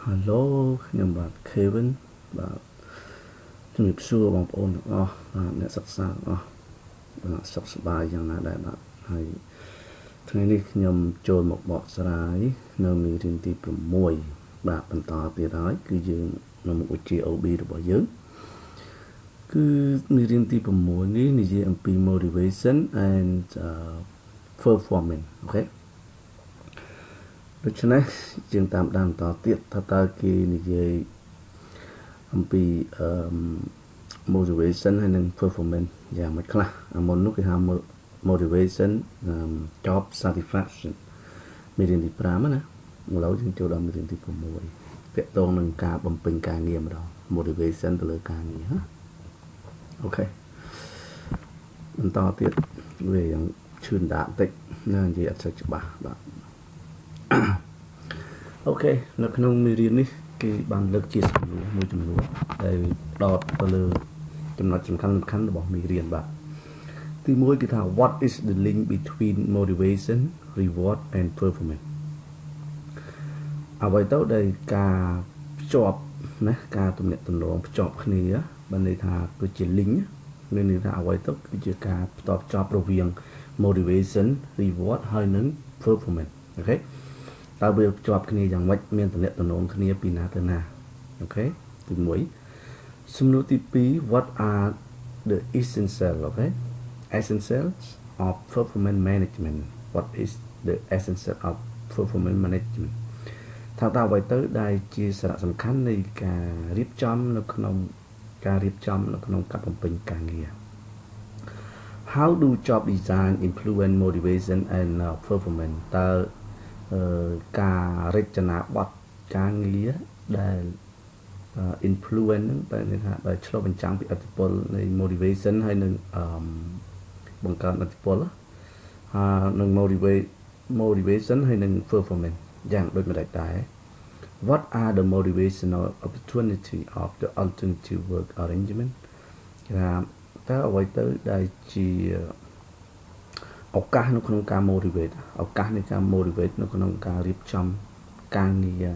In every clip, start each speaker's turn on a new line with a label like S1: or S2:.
S1: Hello ខ្ញុំបាទ Kevin បាទជំរាបសួរបងប្អូនទាំងអស់អ្នកសិក្សាទាំងអស់បាទសុខសប្បាយយ៉ាងណាដែរបាទហើយថ្ងៃនេះខ្ញុំចូលមកបកស្រាយនៅមេរៀនទី6បាទបន្តទៀតហើយគឺយើងនៅមុខវិជ្ជា OB របស់យើងគឺមេរៀនទី6នេះនិយាយអំពី motivation and performance អូខេដូច្នេះយើងតាមដានបន្តទៀតថាតើគេនិយាយអំពីmotivation ហើយនិង performance យ៉ាងម៉េចខ្លះមុននោះគេហៅ motivation job satisfaction មេរៀនទី5ណាឥឡូវយើងចូលដល់មេរៀនទី6ពាក់ទងនឹងការបំពេញការងារម្ដង motivation ទៅលើការងារណាអូខេបន្តទៀតវាយ៉ាងឈឺដាបន្តិចណានិយាយអត់សូវច្បាស់បាទអូខេនៅក្នុងមេរៀននេះគេបានលើកជាសំណួរមួយចំនួនដែលផ្ដោតទៅលើចំណុចសំខាន់របស់មេរៀនបាទទី1គឺថា what is the link between motivation reward and performance អ្វីទៅដែលការភ្ជាប់ណាការទំនាក់ទំនងភ្ជាប់គ្នាបានន័យថាគឺជា link មានន័យថាអ្វីទៅគឺជាការផ្ទាត់ភ្ជាប់រវាង motivation reward ហើយនិង performance អូខេតើវាភ្ជាប់គ្នាយ៉ាងម៉េចមានទំនាក់ទំនងគ្នាពីណាទៅណាអូខេទី1សំណួរទី2 what are the essential okay essentials of performance management what is the essential of performance management ថាតើអ្វីទៅដែលជាសារៈសំខាន់នៃការរៀបចំនៅក្នុងការបំពេញការងារ how do job design influence motivation and performance តើការរចនាប័ទ្មការងារដែល influence ហ្នឹងតែន័យថាដែលឆ្លុះបញ្ចាំងពីឥទ្ធិពលនៃ motivation ហើយនឹងបង្កើនឥទ្ធិពលនឹង motivation ហើយនឹង performance យ៉ាងដូចម្តេចដែរ what are the motivational opportunity of the alternative work arrangement ថាតើអ្វីទៅដែលជាឱកាសនៅក្នុងការ motivate ឱកាសនៃការ motivate នៅក្នុងការរៀបចំការងារ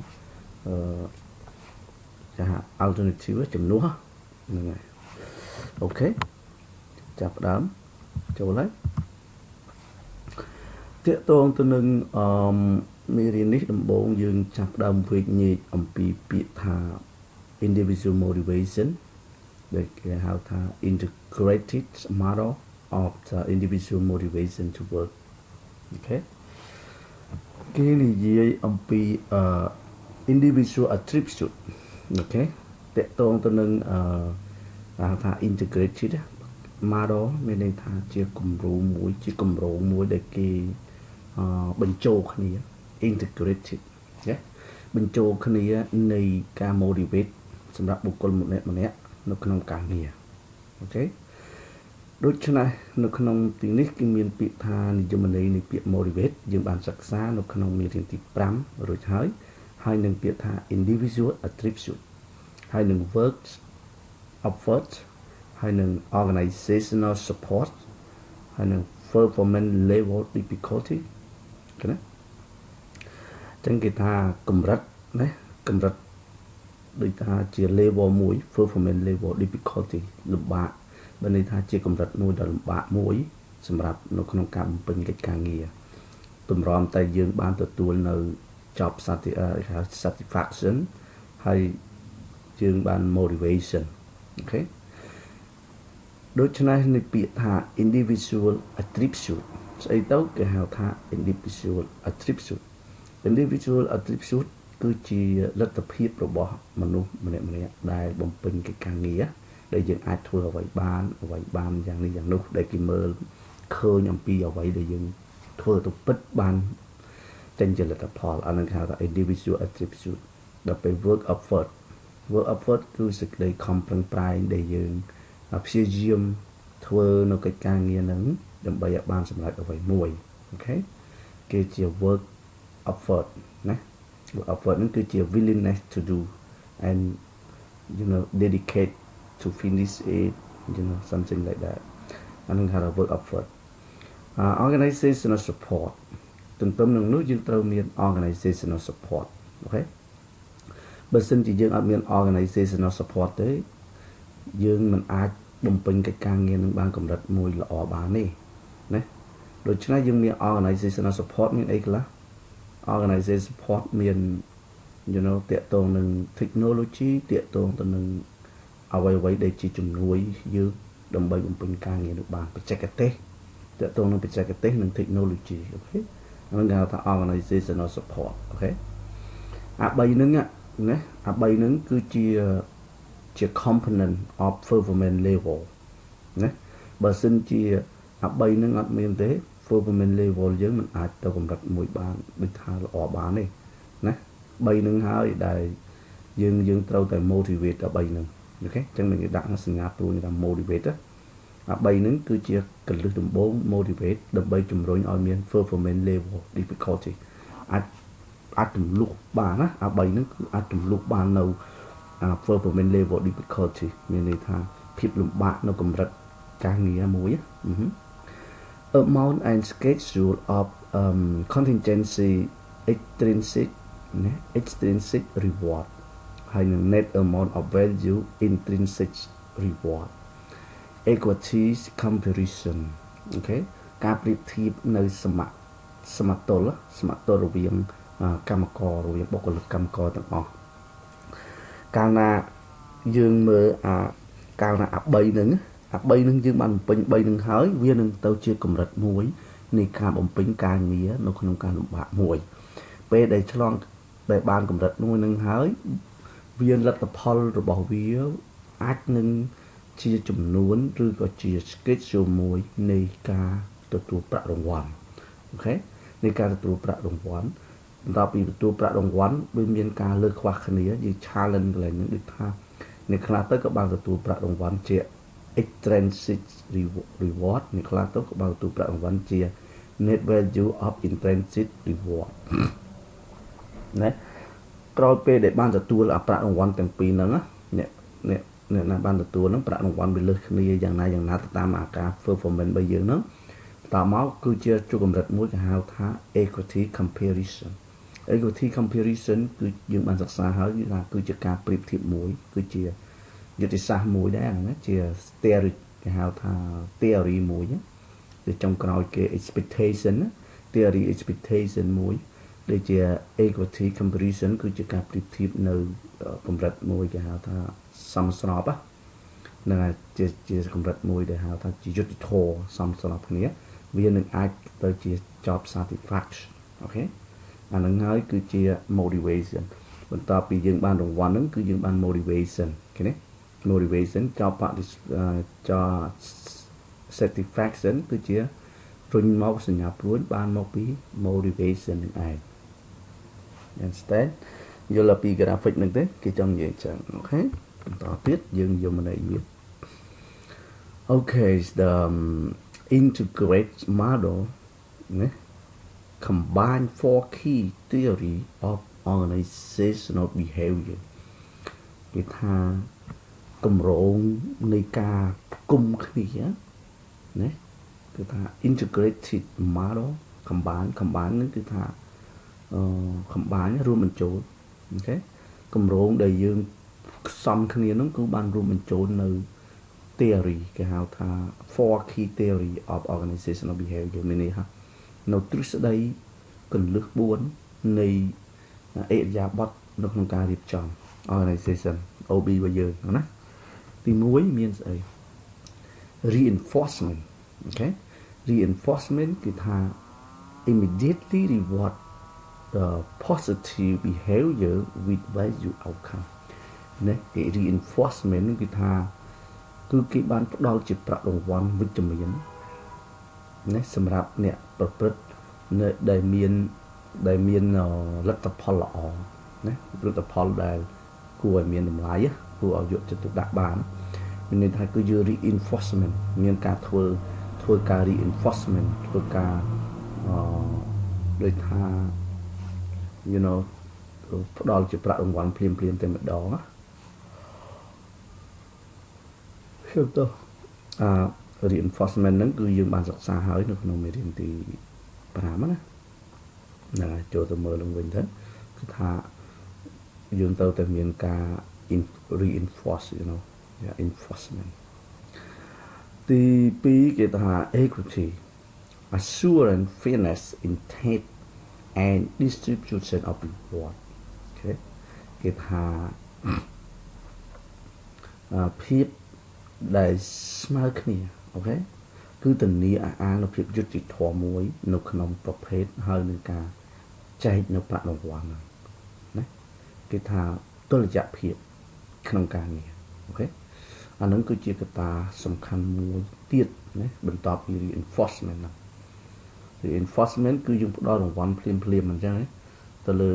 S1: ចា alternative ជំនួសហ្នឹងហើយអូខេចាប់ផ្ដើមចូលហើយតាកតងទៅនឹងមេរៀននេះដំបូងយើងចាប់ផ្ដើមវិញ្ញាណអំពីពាក្យថា individual motivation ដែលគេហៅថា integrated model of the individual motivation to work អូខេគេនិយាយអំពីindividual attribute អូខេតកតងទៅនឹងហៅថា integrated model មានន័យថាជាគំរូមួយជាគម្រោងមួយដែលគេបញ្ចូលគ្នា integrated ណាបញ្ចូលគ្នានៃការ motivate សម្រាប់បុគ្គលម្នាក់នៅក្នុងការងារអូខេដូច្នេះនៅក្នុងទីនេះគឺមានពាក្យថានិយមន័យនៃពាក្យ motivate យើងបានសិក្សានៅក្នុងមេរៀនទី5រួចហើយនឹងពាក្យថា individual attribute ហើយនឹង works effort ហើយនឹង organizational support ហើយនឹង performance level difficulty ណាចឹងគេថាកម្រិតណាកម្រិតដូចថាជា level 1 performance level difficulty លំបាកបើន័យថាជាកម្រិតមួយដ៏លំបាកមួយសម្រាប់នៅក្នុងការបំពេញកិច្ចការងារតម្រាំតែយើងបានទទួលនៅ job satisfaction ហើយយើងបាន motivation អូខេដូច្នេះនៃពាក្យថា individual attribute ស្អីទៅគេហៅថា individual attribute គឺជាលទ្ធភាពរបស់មនុស្សម្នាក់ដែលបំពេញកិច្ចការងារដែលយើងអាចធ្វើអ្វីបានយ៉ាងនេះយ៉ាងនោះដែលគេមើលឃើញអំពីអ្វីដែលយើងធ្វើទៅពិតបានចេញជាលទ្ធផលអានឹងគេហៅថា individual attribute ដល់ពេល work effort គឺសេចក្តីខំប្រឹងប្រែងដែលយើងព្យាយាមធ្វើនៅកិច្ចការងារហ្នឹងដើម្បីឲ្យបានសម្រេចអ្វីមួយអូខេគេជា work effort ណា work effort ហ្នឹងគឺជា willingness to do and dedicate to finish it something like that អានឹងហៅថា work effort organizational support ទន្ទឹមនឹងនោះយើងត្រូវមាន organizational support អូខេ បើសិនជាយើងអត់មាន organizational support ទេយើងមិនអាចបំពេញកិច្ចការងារនឹងបានកម្រិតមួយល្អបានទេណាដូច្នេះយើងមាន organizational support មានអីខ្លះ organizational support មាន តាក់ទងនឹង technology តាក់ទងទៅនឹងអ្វីដែលជាជំនួយយើងដើម្បីបំពេញការងារនោះបានបច្ចេកទេសតាក់ទងនឹងបច្ចេកទេសនិង technology អូខេហ្នឹងគេហៅថា organizational support អូខេអា3ហ្នឹងណាអា3ហ្នឹងគឺជា component of performance level ណាបើសិនជាអា3ហ្នឹងអត់មានទេ performance level យើងមិនអាចទៅកម្រិតមួយបានដូចថាល្អបានទេណា3ហ្នឹងហើយដែលយើងត្រូវតែ motivate ដល់3ហ្នឹងអូខេអញ្ចឹងmìnhដាក់សញ្ញាព្រួយថា motivate អា3ហ្នឹងគឺជាកលឹះដំបូង motivate ដើម្បីជំរុញឲ្យមាន performance level difficulty អាចទម្លុះបានណាអា3ហ្នឹងគឺអាចទម្លុះបាននៅperformance level difficulty មានន័យថាភាពលំបាកនៅកម្រិតការងារមួយamount and schedule of contingency extrinsic reward ហើយនឹង net amount of value intrinsic reward equity comparison អូខេការប្រៀបធៀបនៅសមតុល្យរវាងកម្មកររវាងបុគ្គលិកកម្មករទាំងអស់កាលណាយើងមើលកាលណាអា3ហ្នឹងយើងបានបំពេញ3ហ្នឹងហើយវានឹងទៅជាកម្រិតមួយនៃការបំពេញការងារនៅក្នុងការលំបាកមួយពេលដែលឆ្លងដែលបានកម្រិតមួយហ្នឹងហើយវាលទ្ធផលរបស់វាអាចនឹងជាចំនួនឬក៏ជា schedule មួយនៃការទទួលប្រាក់រង្វាន់អូខេនៃការទទួលប្រាក់រង្វាន់បន្ទាប់ពីទទួលប្រាក់រង្វាន់វាមានការលើកខ្វះគ្នាយើង challenge កន្លែងហ្នឹងដូចថាអ្នកខ្លះទៅក៏បានទទួលប្រាក់រង្វាន់ជា extrinsic reward អ្នកខ្លះទៅក៏បានទទួលប្រាក់រង្វាន់ជា net value of intrinsic reward ណាក្រោយពេលដែលបានទទួលប្រាក់រង្វាន់ទាំងពីរហ្នឹងអ្នកណាបានទទួលហ្នឹងប្រាក់រង្វាន់វាលើសគ្នាយ៉ាងណាទៅតាមអាការ performance របស់យើងហ្នឹងតមកគឺជាជួបកម្រិតមួយគេហៅថា equity comparison គឺយើងបានសិក្សាហើយថាគឺជាការប្រៀបធៀបមួយគឺជាយុទ្ធសាស្ត្រមួយដែរណាជា theory គេហៅថា theory មួយទៅចុងក្រោយគេ expectation theory expectation មួយដូចជា equity comparison គឺជាការប្រៀបធៀបនៅកម្រិតមួយគេហៅថាសមស្របហ្នឹងហើយជាកម្រិតមួយដែលហៅថាជាយុត្តិធម៌សមស្របគ្នាវានឹងអាចទៅជា job satisfaction អូខេអាហ្នឹងហើយគឺជា motivation បន្ទាប់ពីយើងបានរង្វាន់ហ្នឹងគឺយើងបាន motivation ឃើញទេ motivation job satisfaction គឺជារុញមកសញ្ញាព្រួយបានមកពី motivation នឹងឯង understand យល់ពី graphic ហ្នឹងទេគេចង់និយាយចឹងអូខេបន្តទៀតយើងយកមកនេះទៀត okay the integrate model ណា combine four key theory of organizational behavior គេថាគម្រោងនៃការគុំគ្នាណាគឺថា integrated model combine ហ្នឹងគឺថាcombine រួមបញ្ចូលអូខេគម្រោងដែលយើងផ្សំគ្នាហ្នឹងគឺបានរួមបញ្ចូលនៅ theory គេហៅថា four key theory of organizational behavior មានន័យថានៅទ្រឹស្ដីគន្លឹះ4នៃអិរិយាបថនៅក្នុងការរៀបចំ organization OB របស់យើងណាទី1មានស្អី reinforcement អូខេ reinforcement គឺថា immediately reward the positive behavior with value outcome ណាគេ reinforcement គឺថាគឺគេបានផ្ដល់ជាប្រាក់រង្វាន់វិជ្ជមានណាសម្រាប់អ្នកប្រព្រឹត្តដែលមានលទ្ធផលល្អណាលទ្ធផលដែលគួរឲ្យមានតម្លៃគួរឲ្យយកចិត្តទុកដាក់បានមានន័យថាគឺយើង reinforcement មានការធ្វើការ reinforcement ធ្វើការដូចថា ផ្ដល់ជាប្រាក់រង្វាន់ភ្លាមតែម្ដងណាខ្ញុំទៅreinforcement ហ្នឹងគឺយើងបានសិក្សាហើយនៅក្នុងមេរៀនទី5ណាចូលទៅមើលឡើងវិញទៅគឺថា យើងទៅតែមានការ reinforce you know yeah enforcement ទី2គេថា equity assurance fairness intent and distribution of reward អូខេគេថាភាពដែលស្មើគ្នាអូខេគឺធានាឲ្យអានភាពយុត្តិធម៌មួយនៅក្នុងប្រភេទហើយនឹងការចែកនៅប្រាក់រង្វាន់ណាគេថាតុល្យភាពក្នុងការងារអូខេអានឹងគឺជាកត្តាសំខាន់មួយទៀតណាបន្ទាប់ពី reinforcement ណា reinforcement គឺយើងផ្ដល់រង្វាន់ភ្លាមអញ្ចឹងទៅលើ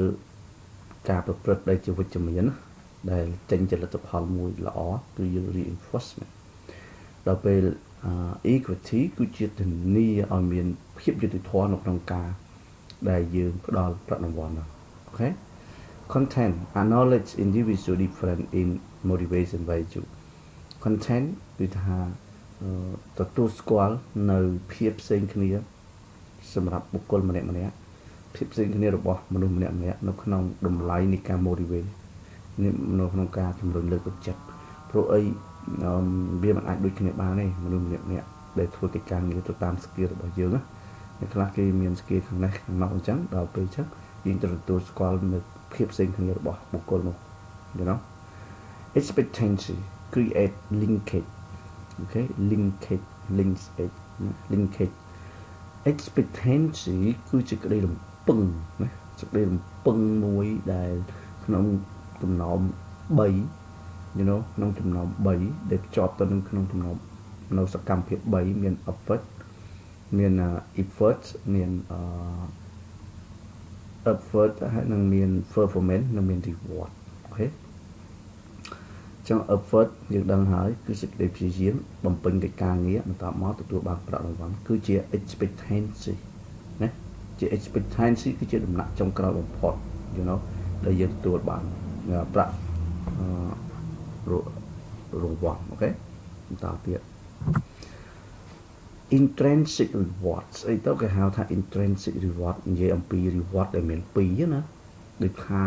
S1: ការប្រព្រឹត្តដែលជាវិជ្ជមានណាដែលចេញជាលទ្ធផលមួយល្អគឺយើង reinforcement ដល់ពេលequity គឺជាធានាឲ្យមានភាពយុត្តិធម៌នៅក្នុងការដែលយើងផ្ដល់ប្រាក់រង្វាន់ណាអូខេ content acknowledge individual different in motivation value content គឺថាទទួលស្គាល់នៅភាពផ្សេងគ្នាសម្រាប់បុគ្គលម្នាក់ភាពផ្សេងគ្នារបស់មនុស្សម្នាក់នៅក្នុងតម្លៃនៃការ motivate នៅក្នុងការជំរុញលើកទឹកចិត្តព្រោះអីវាមិនអាចដូចគ្នាបានទេមនុស្សម្នាក់ដែលធ្វើកិច្ចការងារទៅតាម skill របស់យើងណាអ្នកខ្លះគេមាន skill ខាងនេះខាងនោះអញ្ចឹងដល់ពេលអញ្ចឹងយើងត្រូវទទួលស្គាល់នៅភាពផ្សេងគ្នារបស់បុគ្គលនោះ you know expectancy create linkage okay linkage expectancy គឺជាក្តីរំពឹងណាសេចក្តីរំពឹងមួយដែលក្នុងចំណោម3 you know ក្នុងចំណោម3ដែលភ្ជាប់ទៅនឹងក្នុងចំណោមនៅសកម្មភាព3មាន effort មាន effort មាន effort ហើយនឹងមាន performance និងមាន reward អូខេចឹង effort យើងដឹងហើយគឺសេចក្តីព្យាយាមបំពេញកិច្ចការងារបន្ទាប់មកទទួលបានប្រាក់រង្វាន់គឺជា expectancy ណាជា expectancy គឺជាដំណាក់ចុងក្រោយបំផុត you know ដែលយើងទទួលបានប្រាក់រង្វាន់អូខេបន្តទៀត intrinsic reward ស្អីទៅគេហៅថា intrinsic reward និយាយអំពី reward ដែលមាន2ណាដូចថា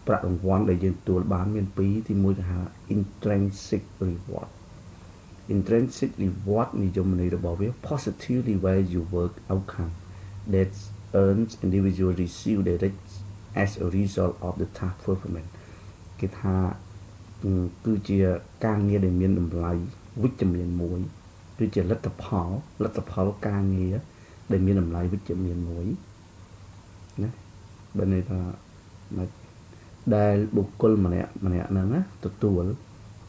S1: ប្រាក់រង្វាន់ដែលយើងទទួលបានមាន2ទី1គេហៅ intrinsic reward intrinsic reward និយមន័យរបស់វា positively value work outcome that earns individual receive direct as a result of the task performance គេថាគឺជាការងារដែលមានតម្លៃវិជ្ជមានមួយគឺជាលទ្ធផលការងារដែលមានតម្លៃវិជ្ជមានមួយណាបើន័យថាដែលបុគ្គលម្នាក់ហ្នឹងណាទទួល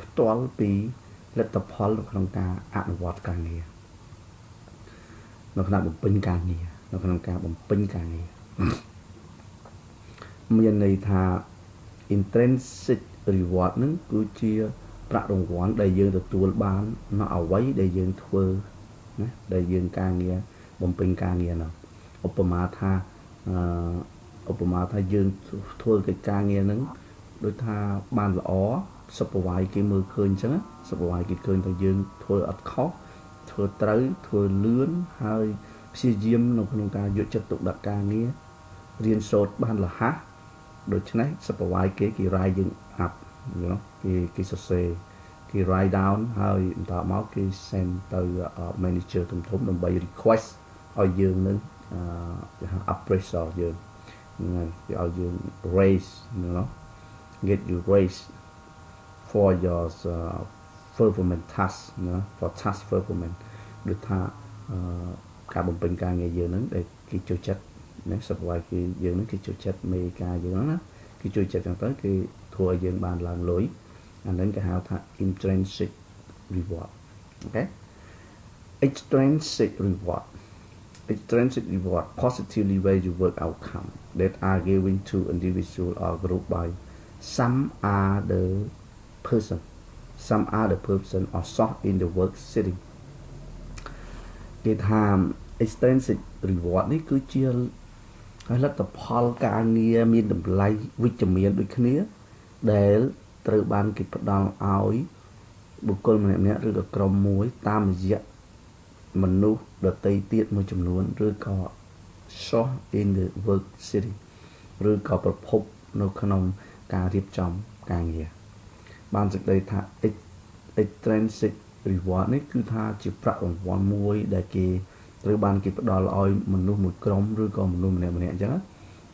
S1: ផ្ទាល់ពីលទ្ធផលនៅក្នុងការអនុវត្តការងារនៅក្នុងបំពេញការងារមានន័យថា intrinsic reward ហ្នឹងគឺជាប្រាក់រង្វាន់ដែលយើងទទួលបាននៅអ្វីដែលយើងធ្វើណាដែលយើងការងារបំពេញការងារនោះឧបមាថាយើងធ្វើកិច្ចការងារហ្នឹងដូចថាបានល្អសុខវាយគេមើលឃើញអញ្ចឹងសុខវាយគេឃើញថាយើងធ្វើអត់ខុសធ្វើត្រូវធ្វើលឿនហើយព្យាយាមនៅក្នុងការយកចិត្តទុកដាក់ការងាររៀនសូត្របានរហ័សដូច្នេះសុខវាយគេរាយយើង up គេសរសេរគេ write down ហើយបន្តមកគេ send ទៅ manager ធំដើម្បី request ឲ្យយើងនឹងគេហៅ appraisal យើងគេឲ្យយើង raise get you raise for your performance task for task performance ដូចថាការបំពេញការងារយើងហ្នឹងដែលគេចូលចិត្តណាសុខវាយគេយើងហ្នឹងគេចូលចិត្តមេការយើងហ្នឹងណាគេជួយចិត្តចឹងទៅគេធ្វើឲ្យយើងបានឡើងលុយអាហ្នឹងគេហៅថា intrinsic reward okay extrinsic reward positively value work outcome that are given to individual or group by some other person or source in the work setting គេថា extrinsic reward នេះគឺជាលទ្ធផលការងារមានតម្លៃវិជ្ជមានដូចគ្នាដែលត្រូវបានគេផ្ដល់ឲ្យបុគ្គលម្នាក់ឬក៏ក្រុមមួយតាមរយៈមនុស្សដទៃទៀតមួយចំនួនឬក៏ source in the work setting ឬក៏ប្រភពនៅក្នុង ការរៀបចំការងារបានសេចក្តីថា extrinsic reward នេះគឺថាជាប្រាក់រង្វាន់មួយដែលគេត្រូវបានគេផ្ដល់ឲ្យមនុស្សមួយក្រុមឬក៏មនុស្សម្នាក់ៗអញ្ចឹង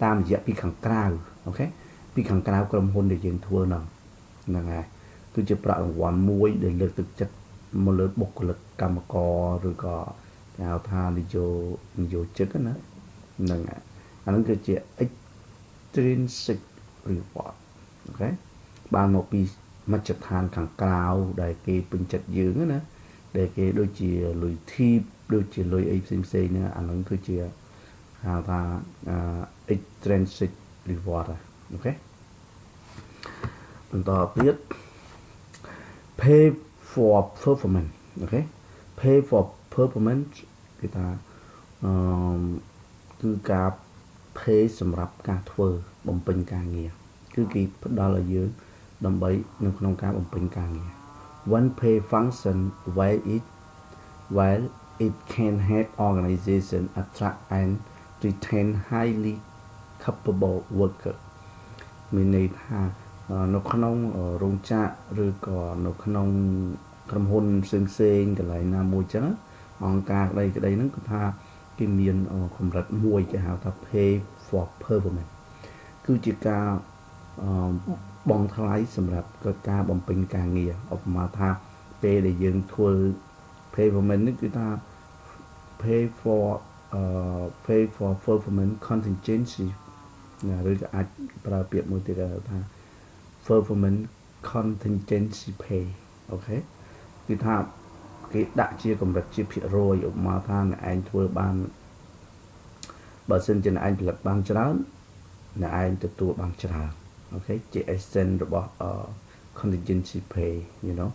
S1: តាមរយៈពីខាងក្រៅអូខេពីខាងក្រៅក្រុមហ៊ុនដែលយើងធ្វើហ្នឹងហើយគឺជាប្រាក់រង្វាន់មួយដែលលើកទឹកចិត្តមកលើបុគ្គលិកកម្មករឬក៏គេហៅថានយោជិតណាហ្នឹងហើយអាហ្នឹងគឺជា extrinsic reward អូខេបានមកពីមជ្ឈដ្ឋានខាងក្រៅដែលគេពេញចិត្តយើងណាដែលគេដូចជាលុយធីបដូចជាលុយអីផ្សេងហ្នឹងអាហ្នឹងគឺជាហៅថា extrinsic reward អូខេបន្តទៀត pay for performance អូខេ pay for performance គឺថាគឺការ pay សម្រាប់ការធ្វើបំពេញការងារគឺគេផ្ដល់ឲ្យយើងដើម្បីនៅក្នុងការបំពេញការងារ one pay function while it can help organization attract and retain highly capable worker មានន័យថានៅក្នុងរោងចក្រឬក៏នៅក្នុងក្រុមហ៊ុនផ្សេងកន្លែងណាមួយចឹងអង្គការក្តីហ្នឹងគឺថាគេមានកម្រិតមួយគេហៅថា pay for performance គឺជាការបង់ថ្លៃសម្រាប់ការបំពេញការងារឧបមាថាពេលដែលយើងធ្វើ performance នេះគឺថា pay for performance contingency ឬក៏អាចប្រើពាក្យមួយទៀតថា performance contingency pay អូខេគឺថាគេដាក់ជាកម្រិតជាភាគរយឧបមាថាអ្នកឯងធ្វើបានបើសិនជាអ្នកឯងផលិតបានច្រើនអ្នកឯងទទួលបានច្រើនអូខេជា essence របស់ contingency pay you know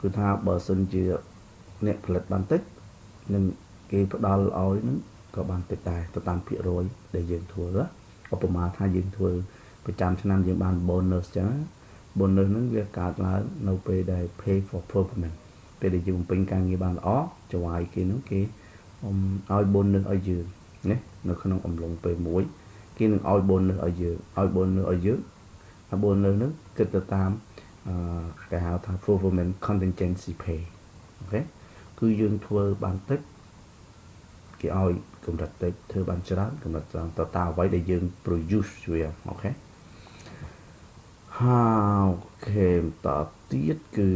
S1: គឺថាបើសិនជាអ្នកផលិតបានតិចនឹងគេផ្ដល់ឲ្យនឹងក៏បានតិចដែរទៅតាមភាគរយដែលយើងធ្វើឧបមាថាយើងធ្វើប្រចាំឆ្នាំយើងបាន bonus ចឹង bonus ហ្នឹងវាកើតឡើងនៅពេលដែល pay for performance ពេលដែលយើងបំពេញការងារបានល្អចង្វាយគេនោះគេឲ្យ bonus ឲ្យយើងណានៅក្នុងអំឡុងពេលមួយគេនឹងឲ្យ bonus ឲ្យយើងឲ្យ bonus ឲ្យយើងហើយ bonus ហ្នឹងគិតទៅតាមគេហៅថា performance contingency pay អូខេគឺយើងធ្វើបានតិចគេឲ្យកម្រិតតិចធ្វើបានច្រើនកម្រិតច្រើនទៅតាមអ្វីដែលយើង produce វាអូខេអូខេតទៀតគឺ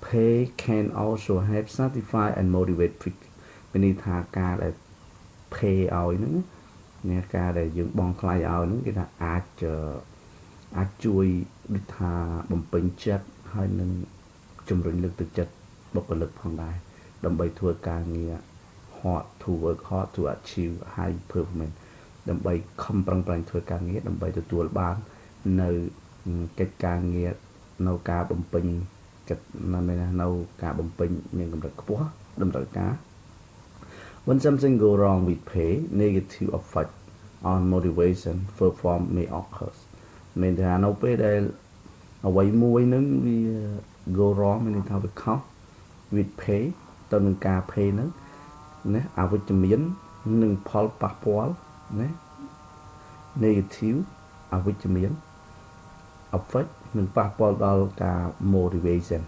S1: pay can also help satisfy and motivate មានន័យថាការដែល pay ឲ្យហ្នឹងអ្នកការដែលយើងបង់ថ្លៃឲ្យហ្នឹងគេថាអាចជួយដូចថាបំពេញចិត្តហើយនឹងជំរុញលើកទឹកចិត្តបុគ្គលិកផងដែរដើម្បីធ្វើការងារ hard to work hard to achieve high performance ដើម្បីខំប្រឹងប្រែងធ្វើការងារដើម្បីទទួលបាននៅកិច្ចការងារនៅការបំពេញនៅការបំពេញមានកម្រិតខ្ពស់តម្រូវការ When something go wrong with pay negative effect on motivation perform may occur មានថានៅពេលដែលអ្វីមួយនឹងវា go wrong មានន័យថាវាខុស with pay ទៅនឹងការ pay ហ្នឹងណាអវិជ្ជមាននិងផលប៉ះពាល់ណា negative អវិជ្ជមាន effect នឹងប៉ះពាល់ដល់ការ motivation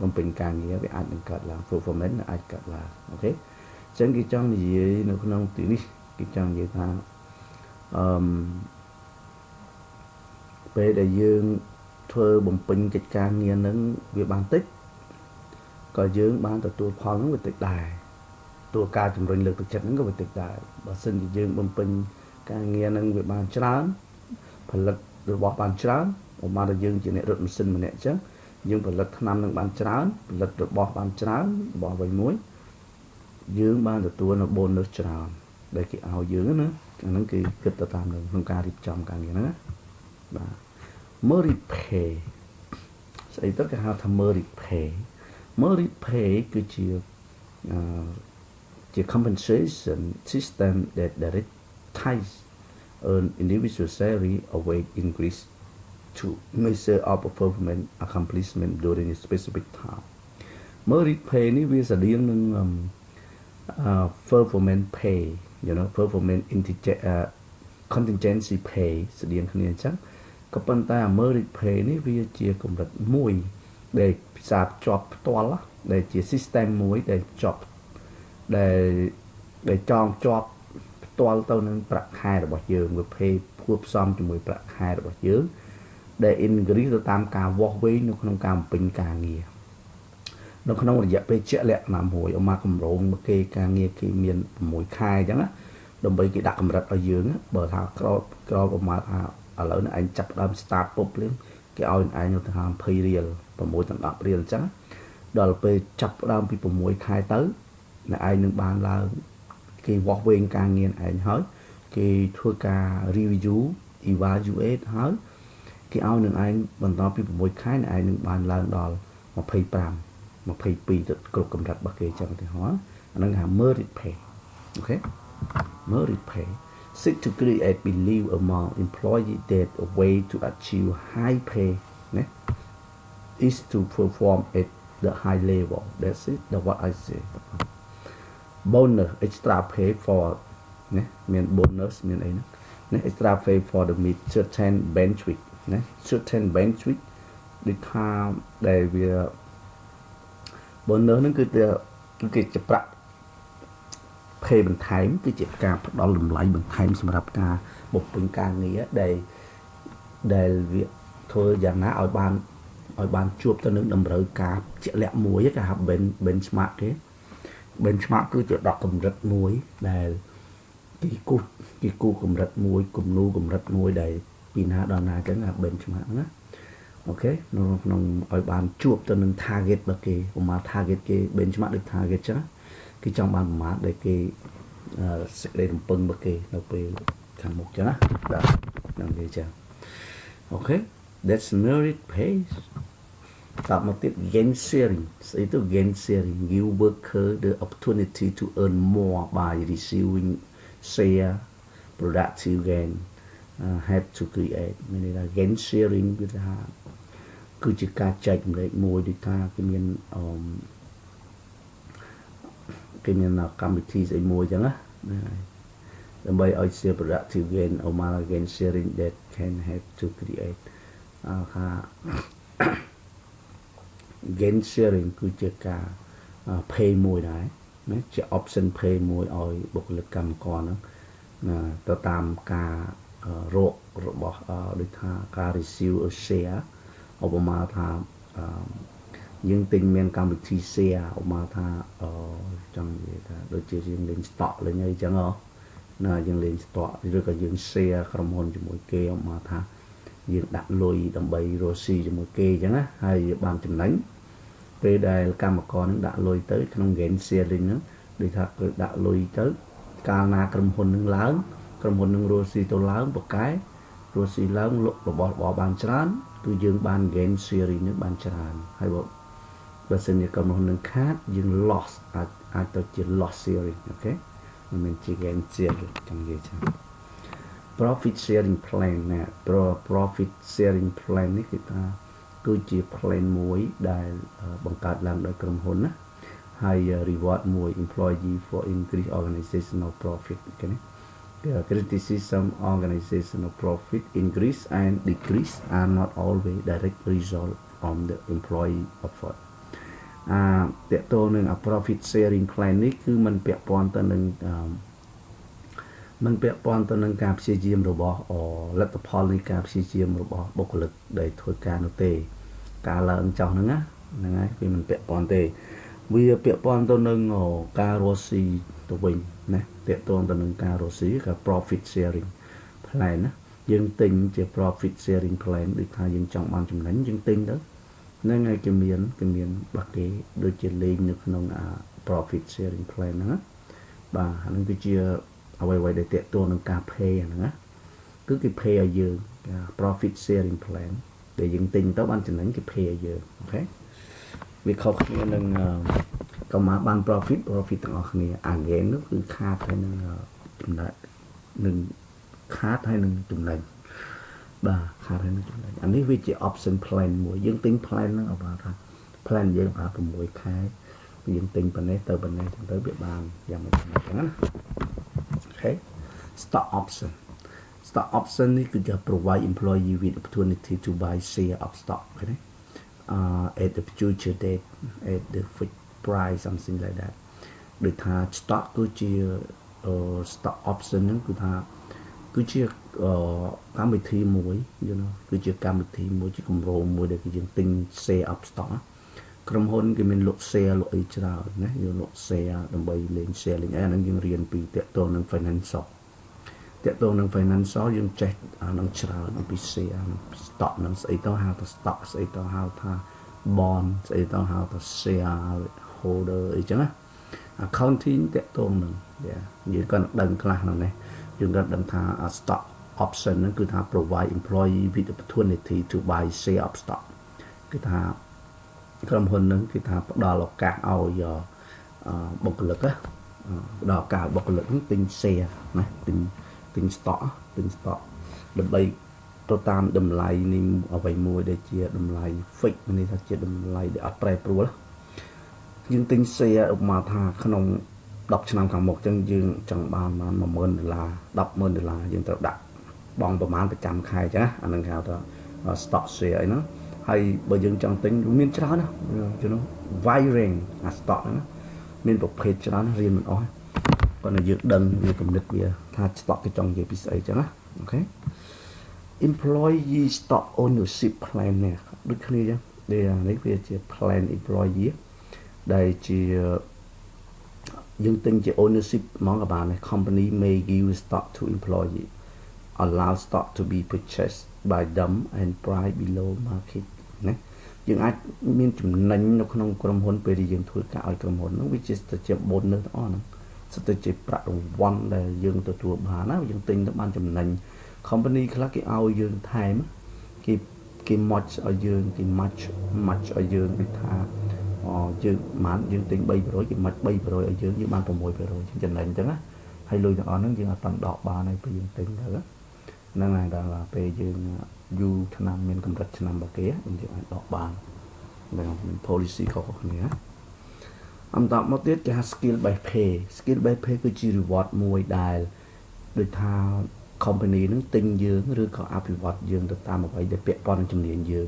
S1: បំពេញការងារវាអាចនឹងកើតឡើង performance អាចកើតឡើងអូខេអញ្ចឹងគេចង់និយាយនៅក្នុងទីនេះគេចង់និយាយថាពេលដែលយើងធ្វើបំពេញកិច្ចការងារហ្នឹងវាបានតិចក៏យើងបានទទួលផលហ្នឹងវាតិចដែរតួការជំរុញលើកទឹកចិត្តហ្នឹងក៏វាតិចដែរបើសិនជាយើងបំពេញការងារហ្នឹងវាបានច្រើនផលិតរបស់បានច្រើនឧបមាថាយើងជាអ្នករត់ម៉ាស៊ីនម្នាក់អញ្ចឹងយើងផលិតថ្នាំនឹងបានច្រើនផលិតរបស់បានច្រើនរបស់អ្វីមួយយើងបានទទួលនៅ bonus ច្រើនដែលគេឲ្យយើងណាអាហ្នឹងគឺគិតទៅតាមនឹងក្នុងការរៀបចំការងារហ្នឹងណាបាទ merit pay ស្អីទៅគេហៅថា merit pay គឺជា compensation system that ties an individual salary or wage increase to measure of performance accomplishment during a specific time merit pay នេះវាស្តៀងនឹងperformance pay you know performance contingency pay ស្តៀងគ្នាអញ្ចឹង ក៏ប៉ុន្តែ merit pay នេះវាជាកម្រិតមួយដែលផ្សារភ្ជាប់ផ្ទាល់ដែលជា system មួយដែលភ្ជាប់ដែលចងភ្ជាប់ផ្ទាល់ទៅនឹងប្រាក់ខែរបស់យើងវា pay ផ្គួបផ្សំជាមួយប្រាក់ខែរបស់យើងដែល increase ទៅតាមការវាស់វែងនៅក្នុងការបំពេញការងារនៅក្នុងរយៈពេលជាក់លាក់ណាមួយអមកកម្រងមកគេការងារគេមាន6ខែអញ្ចឹងណាដើម្បីគេដាក់កម្រិតឲ្យយើងបើថាក្រោបប្រមាណថាឥឡូវនេះឯងចាប់ដើម start ពុបលៀងគេឲ្យឯងទៅថា20រៀល6ដល់10រៀលអញ្ចឹងដល់ពេលចាប់ដើមពី6ខែទៅអ្នកឯងនឹងបានឡើងគេវាស់វែងការងារឯងហើយគេធ្វើការ review evaluate ហើយគេឲ្យនឹងឯងបន្តពី6ខែអ្នកឯងនឹងបានឡើងដល់25 22ទៅគ្រប់កម្រិតរបស់គេចឹងទៅហើយអាហ្នឹងគេហៅ merit pay អូខេ merit pay seek to create belief among employees that a way to achieve high pay is to perform at the high level. That's it. That's what I say. Bonus, extra pay for, mean bonus, mean extra pay for the meet certain benefit, certain benefit. The time they will bonus ហ្នឹងគឺជាប្រាក់ pay បន្ថែមគឺជាការផ្ដល់តម្លៃបន្ថែមសម្រាប់ការបំពេញការងារដែលវាធ្វើយ៉ាងណាឲ្យបានជួបទៅនឹងតម្រូវការជាក់លាក់មួយគេហៅ benchmark គេ benchmark គឺជាដកកម្រិតមួយដែលគេគូកម្រិតមួយគំនូកម្រិតមួយដែលពីណាដល់ណាអញ្ចឹងអា benchmark ណាអូខេក្នុងឲ្យបានជួបទៅនឹង target របស់គេប្រមាណ target គេ benchmark ដូច target ចឹងគេចង់បានប្រមាណដែលគេសេចក្តីរំពឹងរបស់គេនៅពេលខាងមុខចឹងណាបាទនឹងនិយាយចឹងអូខេ that's merit pay តមកទៀត gain sharing ស្អីទៅ gain sharing give worker the opportunity to earn more by receiving share productive gain have to create មានន័យថា gain sharing គឺថាគឺជាការចែករំលែកមួយដូចថាគេមានកម្មវិធីស្អីមួយចឹងណាដើម្បីឲ្យ share productive gain or gain sharing that can help to create ថា gain sharing គឺជាការ pay មួយដែរណាជា option pay មួយឲ្យបុគ្គលិកកម្មករហ្នឹងទៅតាមការរករបស់ដូចថាការ receive a share ឧបមាថាយើងទិញមានកម្មវិធី share ឧបមាថាចង់និយាយថាដូចជាយើងលេង stock លេងអីចឹងណាយើងលេង stock ឬក៏យើង share ក្រុមហ៊ុនជាមួយគេឧបមាថាយើងដាក់លុយដើម្បីរកស៊ីជាមួយគេចឹងណាហើយបានចំណេញពេលដែលកម្មករនឹងដាក់លុយទៅក្នុង gain sharing ហ្នឹងដូចថាគេដាក់លុយទៅកាលណាក្រុមហ៊ុននឹងឡើងក្រុមហ៊ុននឹងរកស៊ីទៅឡើងបកែរកស៊ីឡើងលក់របស់បានច្រើនគឺយើងបាន gain sharing នឹងបានច្រើនហើយបើសិនជាក្រុមហ៊ុននឹងខាតយើង loss អាចទៅជា loss sharing អូខេមិនមែនជា gain sharing ចង់និយាយចឹង profit sharing plan ណា profit sharing plan នេះគឺថាគឺជា plan មួយដែលបង្កើតឡើងដោយក្រុមហ៊ុនណាហើយ reward មួយ employee for increase organizational profit អូខេណា criticism organizational profit increase and decrease are not always direct result from the employee effort តើតើនឹង profit sharing plan នេះគឺมันពាក់ព័ន្ធទៅនឹងការព្យាយាមរបស់លទ្ធផលនៃការព្យាយាមរបស់បុគ្គលិកដែលធ្វើការនោះទេការឡើងចុះហ្នឹងណាហ្នឹងហើយវាមិនពាក់ព័ន្ធទេវាពាក់ព័ន្ធទៅនឹងការរកស៊ីទៅវិញណាពាក់ព័ន្ធទៅនឹងការរកស៊ីគឺ profit sharing plan ណាយើងទិញជា profit sharing plan ដូចថាយើងចង់បានចំណេញយើងទិញទៅហ្នឹងហើយគេមានរបស់គេដូចជាលេងនៅក្នុង profit sharing plan ហ្នឹងណាបាទអាហ្នឹងគឺជាអ្វីដែលទាក់ទងនឹងការ pay ហ្នឹងណាគឺគេ pay ឲ្យយើង profit sharing plan ដែលយើងទិញទៅបានចំណេញគេ pay ឲ្យយើងអូខេវាខុសគ្នានឹងកម្មាបាន profit ទាំងអស់គ្នាអា gain នោះគឺខាតហើយនឹងចំណេញនឹងខាតហើយនឹងចំណេញបាទខាតហើយនឹងចំណេញអានេះវាជា option plan មួយយើងទិញ plan ហ្នឹងឲ្យបានថា plan យើងបាន6ខែយើងទិញប៉ុណ្ណេះទៅប៉ុណ្ណេះទៅវាបានយ៉ាងម៉េចណាអូខេ stock option stock option នេះគឺ provide employee with opportunity to buy share of stock ឃើញទេ at the future date at the fixed price something like that ដូចថា stock គឺជា stock option ហ្នឹងគឺថាគឺជាកម្មវិធីមួយ you know គឺជាកម្មវិធីមួយជាគម្រោងមួយដែលគឺយើងទិញ share of stock ក្រុមហ៊ុនគេមានលក់ share លក់អីច្រើនណាយើងលក់ share ដើម្បីលេង share លេងអីអាហ្នឹងយើងរៀនពីតកតងនឹង financial តកតងនឹង financial យើងចេះអានឹងច្រើនអំពី share stock នឹងស្អីទៅហៅថា stock ស្អីទៅហៅថា bond ស្អីទៅហៅថា share holder អីចឹងណា accounting តកតងនឹងយើងក៏ដឹងខ្លះហ្នឹងដែរយើងក៏ដឹងថា stock option ហ្នឹងគឺថា provide employee with opportunity to buy share of stock គឺថាក្រុមហ៊ុនហ្នឹងគឺថាផ្ដល់ឱកាសឲ្យបុគ្គលិកផ្ដល់ឱកាសឲ្យបុគ្គលិកហ្នឹងទិញ share ណាទិញ stock ដើម្បីទៅតាមតម្លៃនេះអ្វីមួយដែលជាតម្លៃ fix នេះថាជាតម្លៃដែលអត់ប្រែប្រួលយើងទិញ share ឧបមាថាក្នុង10ឆ្នាំខាងមុខអញ្ចឹងយើងចង់បាន$10000 $10,000យើងត្រូវដាក់បង់ប្រមាណប្រចាំខែអញ្ចឹងអាហ្នឹងគេហៅថា stock share អីហ្នឹងហើយបើយើងចង់ទិញមានច្រើនណា you know wide range អា stock ហ្នឹងមានប្រភេទច្រើនរៀនមិនអស់ប៉ុន្តែយើងដឹងវាគំនិតវាថា stock គេចង់និយាយពីស្អីអញ្ចឹងណាអូខេ employee stock ownership plan នេះដូចគ្នាអញ្ចឹងនេះវាជា plan employee ដែលជាយើងទិញជា ownership ហ្មងក៏បានដែរ company may give stock to employee allow stock to be purchased by them and price below market ណាយើងអាចមានចំណេញនៅក្នុងក្រុមហ៊ុនពេលដែលយើងធ្វើការឲ្យក្រុមហ៊ុនហ្នឹងវាជា bonus ទាំងអស់ហ្នឹងសិតតែជាប្រាក់រង្វាន់ដែលយើងទទួលបានណាយើងទិញទៅបានចំណេញ company ខ្លះគេឲ្យយើងថែមគេ match ឲ្យយើងគេ match ឲ្យយើងដូចថាយើងបានយើងទិញ 3% គេ match 3% ឲ្យយើងបាន 6% ចំណេញអញ្ចឹងណាហើយលុយទាំងអស់ហ្នឹងយើងអត់បានដកបានហើយពេលយើងទិញទៅហ្នឹងហើយដល់ពេលយើងយូរឆ្នាំមានកម្រិតឆ្នាំរបស់គេយើងអាចដកបានតែមាន policy ខុសៗគ្នាអន្តរមកទៀតគេហៅ skill based pay គឺជា reward មួយដែលដូចថា company នឹងទិញយើងឬក៏អភិវឌ្ឍយើងទៅតាមអ្វីដែលពាក់ព័ន្ធនឹងជំនាញយើង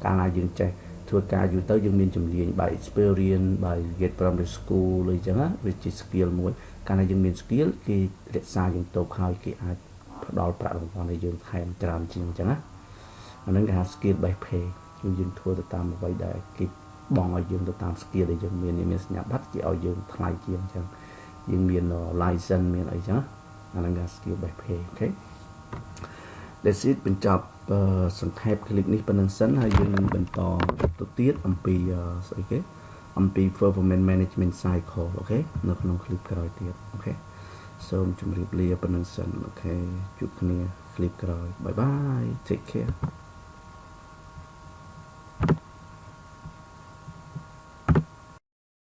S1: កាលណាយើងចេះធ្វើការយូរទៅយើងមានជំនាញ by experience by get from the school អីចឹងណាវាជា skill មួយកាលណាយើងមាន skill គេរក្សាយើងទៅហើយគេអាចផ្ដល់ប្រាក់រង្វាន់ឲ្យយើងថែមច្រើនជាងអញ្ចឹងណាអាហ្នឹងគេហៅ skill based pay យើងធ្វើទៅតាមអ្វីដែលគេបងឲ្យយើងទៅតាម skill ដែលយើងមានសញ្ញាបត្រគេឲ្យយើងថ្លៃជាងអញ្ចឹងយើងមាន license មានអីចឹងអាហ្នឹងគេ skill based pay អូខេ That's it បញ្ចប់សង្ខេប clip នេះប៉ុណ្្នឹងសិនហើយយើងនឹងបន្តទៅទៀតអំពីស្អីគេអំពី performance management cycle អូខេនៅក្នុង clip ក្រោយទៀតអូខេសូមជម្រាបលាប៉ុណ្្នឹងសិនអូខេជួបគ្នា clip ក្រោយ Bye bye take care